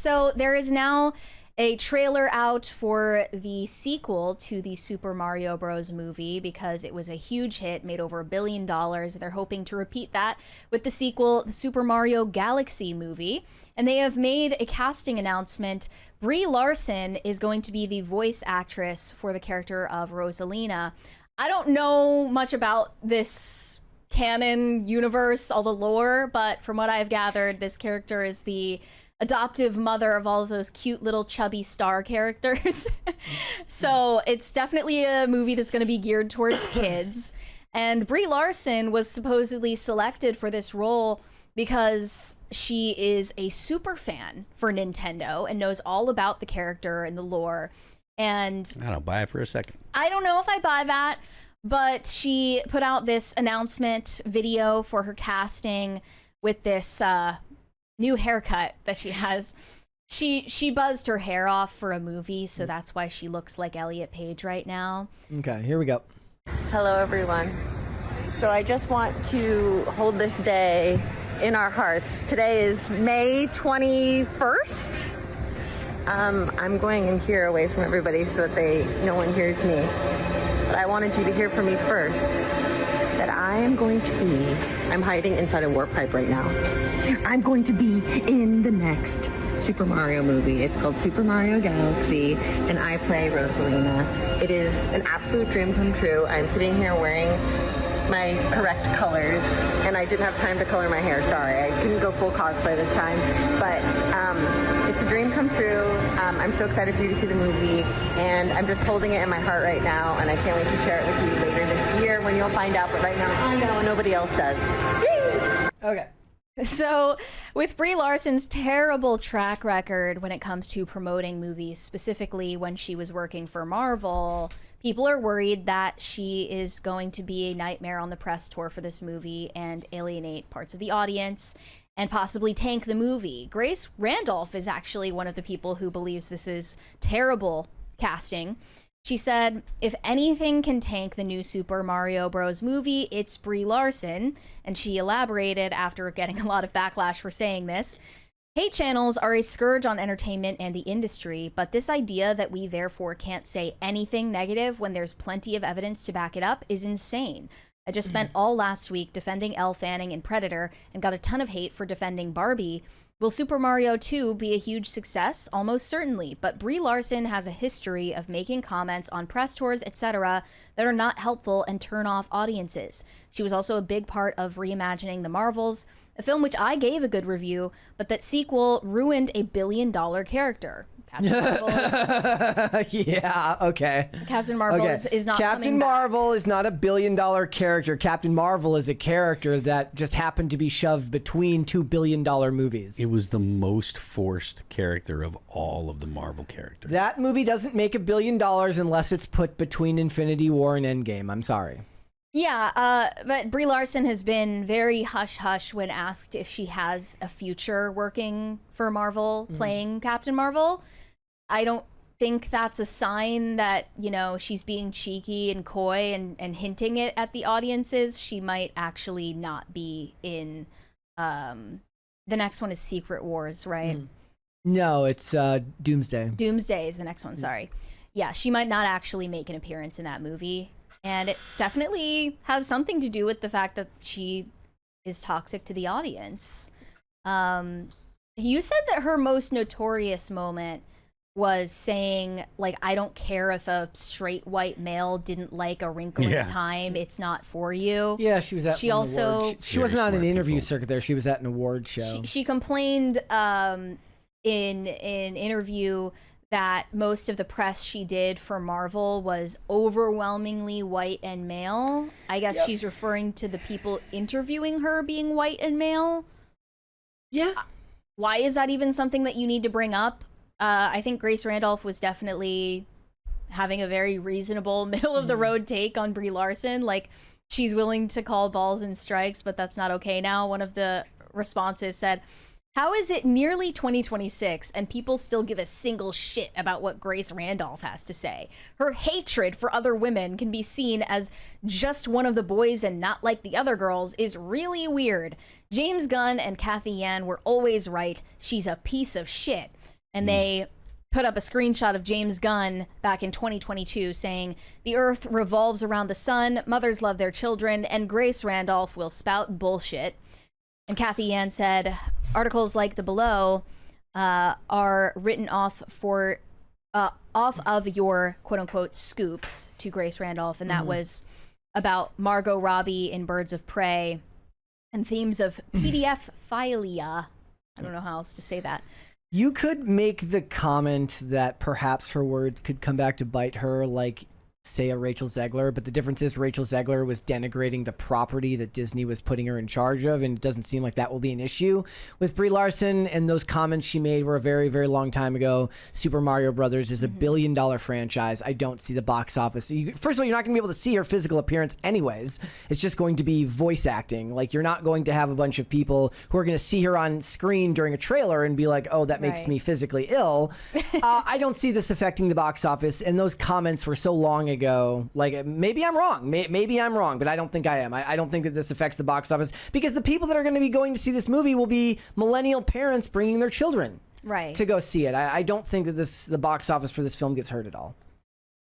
So there is now a trailer out for the sequel to the Super Mario Bros. Movie because it was a huge hit, made over $1 billion. They're hoping to repeat that with the sequel, the Super Mario Galaxy movie. And they have made a casting announcement. Brie Larson is going to be the voice actress for the character of Rosalina. I don't know much about this canon universe, all the lore, but from what I've gathered, this character is the adoptive mother of all of those cute little chubby star characters. So it's definitely a movie that's going to be geared towards kids. And Brie Larson was supposedly selected for this role because she is a super fan for Nintendo and knows all about the character and the lore. And I don't buy it for a second. I don't know if I buy that, but she put out this announcement video for her casting with this new haircut that she has. She buzzed her hair off for a movie, so that's why she looks like Elliot Page right now. Okay, here we go. Hello, everyone. So I just want to hold this day in our hearts. Today is May 21st. I'm going in here away from everybody so that no one hears me. But I wanted you to hear from me first that I'm hiding inside a warp pipe right now. I'm going to be in the next Super Mario movie. It's called Super Mario Galaxy, and I play Rosalina. It is an absolute dream come true. I'm sitting here wearing my correct colors, and I didn't have time to color my hair. Sorry, I couldn't go full cosplay this time, but it's a dream come true. I'm so excited for you to see the movie, and I'm just holding it in my heart right now, and I can't wait to share it with you later this year when you'll find out, but right now I know and nobody else does. Yay! Okay. So, with Brie Larson's terrible track record when it comes to promoting movies, specifically when she was working for Marvel, people are worried that she is going to be a nightmare on the press tour for this movie and alienate parts of the audience and possibly tank the movie. Grace Randolph is actually one of the people who believes this is terrible casting. She said, if anything can tank the new Super Mario Bros. Movie, it's Brie Larson. And she elaborated after getting a lot of backlash for saying this. Hate channels are a scourge on entertainment and the industry, but this idea that we therefore can't say anything negative when there's plenty of evidence to back it up is insane. I just spent all last week defending Elle Fanning in Predator and got a ton of hate for defending Barbie. Will Super Mario 2 be a huge success? Almost certainly, but Brie Larson has a history of making comments on press tours, etc. that are not helpful and turn off audiences. She was also a big part of reimagining The Marvels, a film which I gave a good review, but that sequel ruined a billion-dollar character. Captain Marvel is, Yeah, okay. Captain Marvel is not Captain coming Marvel back. is not a billion-dollar character. Captain Marvel is a character that just happened to be shoved between two billion-dollar movies. It was the most forced character of all of the Marvel characters. That movie doesn't make $1 billion unless it's put between Infinity War and Endgame. I'm sorry. Yeah, but Brie Larson has been very hush-hush when asked if she has a future working for Marvel, playing Captain Marvel. I don't think that's a sign that, she's being cheeky and coy and hinting it at the audiences. She might actually not be in, the next one is Secret Wars, right? No, it's Doomsday. Doomsday is the next one, sorry. Yeah, she might not actually make an appearance in that movie. And it definitely has something to do with the fact that she is toxic to the audience. You said that her most notorious moment was saying, like, I don't care if a straight white male didn't like A Wrinkle in Time. It's not for you. Yeah, she was at She also... She wasn't on an interview circuit there. She was at an award show. She complained in an interview that most of the press she did for Marvel was overwhelmingly white and male. I guess she's referring to the people interviewing her being white and male. Yeah. Why is that even something that you need to bring up? I think Grace Randolph was definitely having a very reasonable middle-of-the-road take on Brie Larson. Like, she's willing to call balls and strikes, but that's not okay now. One of the responses said, how is it nearly 2026 and people still give a single shit about what Grace Randolph has to say? Her hatred for other women can be seen as just one of the boys and not like the other girls is really weird. James Gunn and Kathy Yan were always right. She's a piece of shit. And they put up a screenshot of James Gunn back in 2022 saying, "The earth revolves around the sun, mothers love their children, and Grace Randolph will spout bullshit." And Kathy Yan said, "Articles like the below are written off of your quote-unquote scoops," to Grace Randolph, and that was about Margot Robbie in Birds of Prey and themes of PDF philia. I don't know how else to say that. You could make the comment that perhaps her words could come back to bite her, like, say, a Rachel Zegler, but the difference is Rachel Zegler was denigrating the property that Disney was putting her in charge of, and it doesn't seem like that will be an issue with Brie Larson. And those comments she made were a very, very long time ago. Super Mario Brothers is a billion-dollar franchise. I don't see the box office. First of all, you're not going to be able to see her physical appearance anyways. It's just going to be voice acting. Like, you're not going to have a bunch of people who are going to see her on screen during a trailer and be like, oh, that makes me physically ill. I don't see this affecting the box office, and those comments were so long ago. Like, maybe I'm wrong. Maybe I'm wrong, but I don't think I am. I don't think that this affects the box office, because the people that are going to be going to see this movie will be millennial parents bringing their children to go see it. I don't think that the box office for this film gets hurt at all.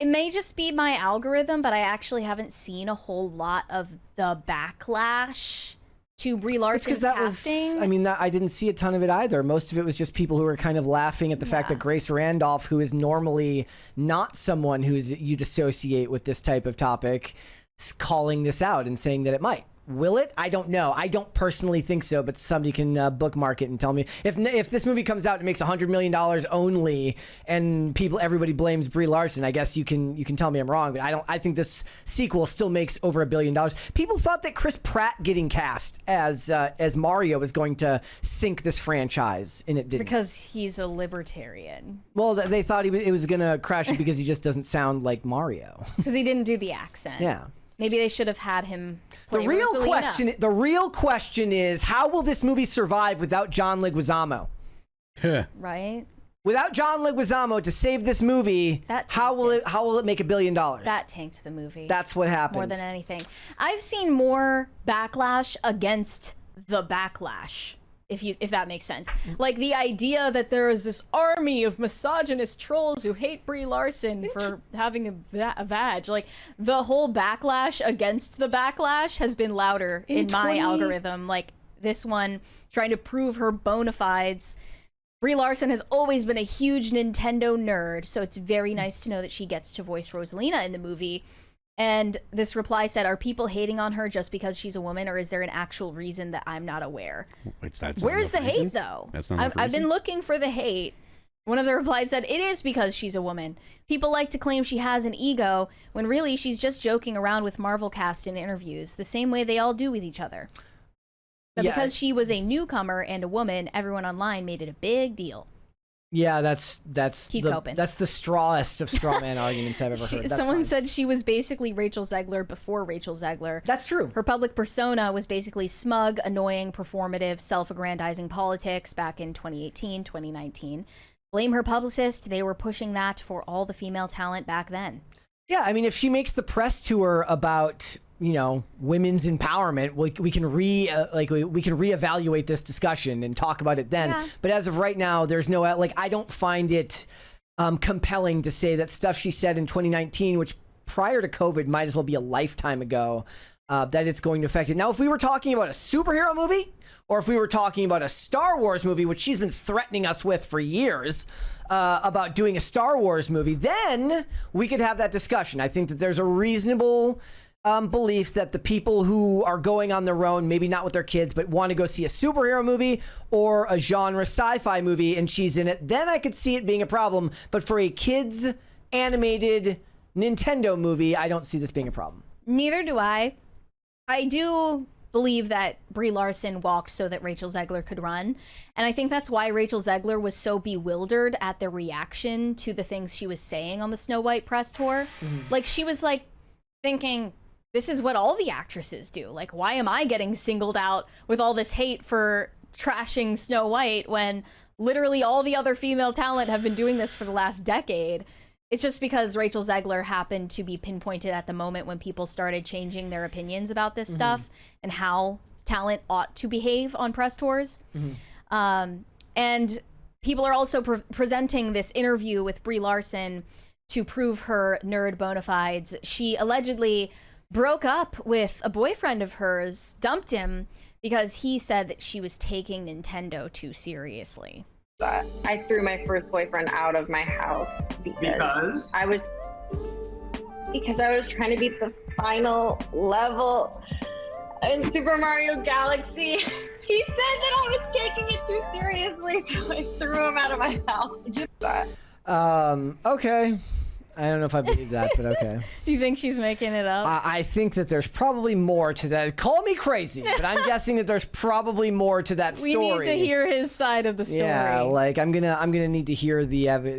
It may just be my algorithm, but I actually haven't seen a whole lot of the backlash to Brie Larson's casting. I didn't see a ton of it either. Most of it was just people who were kind of laughing at the fact that Grace Randolph, who is normally not someone you'd associate with this type of topic, is calling this out and saying that it might. Will it? I don't know. I don't personally think so, but somebody can bookmark it and tell me. If this movie comes out and makes $100 million only, and everybody blames Brie Larson, I guess you can tell me I'm wrong. But I think this sequel still makes over $1 billion. People thought that Chris Pratt getting cast as Mario was going to sink this franchise, and it didn't. Because he's a libertarian. Well, they thought it was going to crash it because he just doesn't sound like Mario. Because he didn't do the accent. Yeah. Maybe they should have had him play The real Rosalina. question is, how will this movie survive without John Leguizamo? Right? Without John Leguizamo to save this movie, how will it make $1 billion? That tanked the movie. That's what happened. More than anything. I've seen more backlash against the backlash, if that makes sense. Like, the idea that there is this army of misogynist trolls who hate Brie Larson for having a vag. Like, the whole backlash against the backlash has been louder in my algorithm. Like, this one trying to prove her bona fides. Brie Larson has always been a huge Nintendo nerd, so it's very nice to know that she gets to voice Rosalina in the movie. And this reply said, "Are people hating on her just because she's a woman, or is there an actual reason that I'm not aware?" Where's the hate, though? I've been looking for the hate. One of the replies said, "It is because she's a woman. People like to claim she has an ego, when really she's just joking around with Marvel cast in interviews, the same way they all do with each other. But because she was a newcomer and a woman, everyone online made it a big deal." Yeah, that's the strawest of straw man arguments I've ever heard. Someone said she was basically Rachel Zegler before Rachel Zegler. That's true. Her public persona was basically smug, annoying, performative, self-aggrandizing politics back in 2018, 2019. Blame her publicist. They were pushing that for all the female talent back then. Yeah, I mean, if she makes the press tour about, women's empowerment, we can reevaluate this discussion and talk about it then. Yeah. But as of right now, there's no, I don't find it compelling to say that stuff she said in 2019, which prior to COVID might as well be a lifetime ago, that it's going to affect it. Now, if we were talking about a superhero movie, or if we were talking about a Star Wars movie, which she's been threatening us with for years, about doing a Star Wars movie, then we could have that discussion. I think that there's a reasonable belief that the people who are going on their own, maybe not with their kids, but want to go see a superhero movie or a genre sci-fi movie and she's in it, then I could see it being a problem. But for a kids animated Nintendo movie, I don't see this being a problem. Neither do I. I do believe that Brie Larson walked so that Rachel Zegler could run. And I think that's why Rachel Zegler was so bewildered at the reaction to the things she was saying on the Snow White press tour. Like, she was like thinking, this is what all the actresses do. Like, why am I getting singled out with all this hate for trashing Snow White when literally all the other female talent have been doing this for the last decade? It's just because Rachel Zegler happened to be pinpointed at the moment when people started changing their opinions about this stuff and how talent ought to behave on press tours. And people are also presenting this interview with Brie Larson to prove her nerd bona fides. She allegedly broke up with a boyfriend of hers, dumped him, because he said that she was taking Nintendo too seriously. I threw my first boyfriend out of my house because I was trying to beat the final level in Super Mario Galaxy. He said that I was taking it too seriously, so I threw him out of my house. Okay. I don't know if I believe that, but okay. You think she's making it up? I think that there's probably more to that. Call me crazy, but I'm guessing that there's probably more to that story. We need to hear his side of the story. Yeah, like I'm gonna need to hear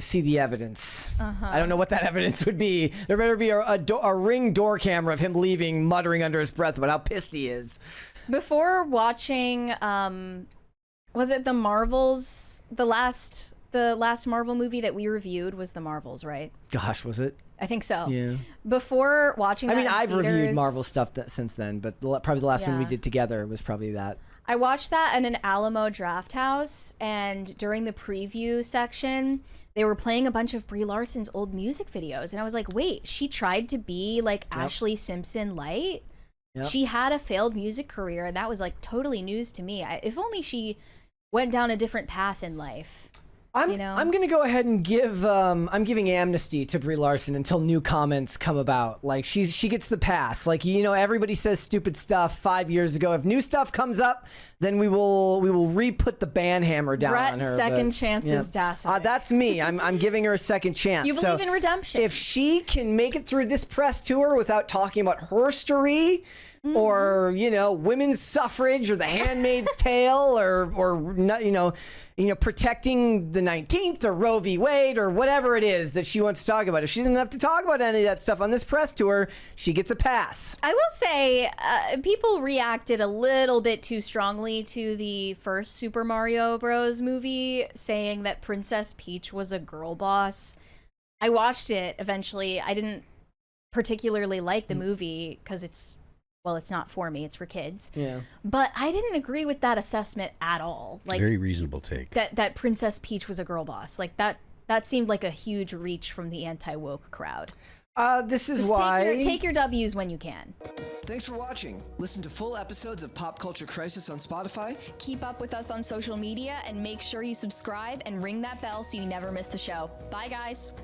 see the evidence. I don't know what that evidence would be. There better be a Ring door camera of him leaving, muttering under his breath about how pissed he is. Before watching, was it the Marvels? The last Marvel movie that we reviewed was the Marvels, right? Gosh, was it? I think so. Yeah. Before watching that, I've reviewed Marvel stuff since then, but probably the last one we did together was probably that. I watched that in an Alamo Draft House, and during the preview section, they were playing a bunch of Brie Larson's old music videos, and I was like, wait, she tried to be like Ashley Simpson light? Yep. She had a failed music career, and that was like totally news to me. If only she went down a different path in life. I'm gonna go ahead and I'm giving amnesty to Brie Larson until new comments come about. Like she gets the pass. Like, everybody says stupid stuff 5 years ago. If new stuff comes up, then we will re-put the ban hammer down on her. Second chances, Dassler. That's me. I'm giving her a second chance. You believe in redemption. If she can make it through this press tour without talking about her story, or women's suffrage, or The Handmaid's Tale, or protecting the 19th, or Roe v. Wade, or whatever it is that she wants to talk about. If she doesn't have to talk about any of that stuff on this press tour, she gets a pass. I will say, people reacted a little bit too strongly to the first Super Mario Bros. Movie, saying that Princess Peach was a girl boss. I watched it eventually. I didn't particularly like the movie because it's not for me, it's for kids. Yeah. But I didn't agree with that assessment at all. Like, very reasonable take. That Princess Peach was a girl boss. Like that seemed like a huge reach from the anti-woke crowd. This is why take your W's when you can. Thanks for watching. Listen to full episodes of Pop Culture Crisis on Spotify. Keep up with us on social media and make sure you subscribe and ring that bell so you never miss the show. Bye, guys.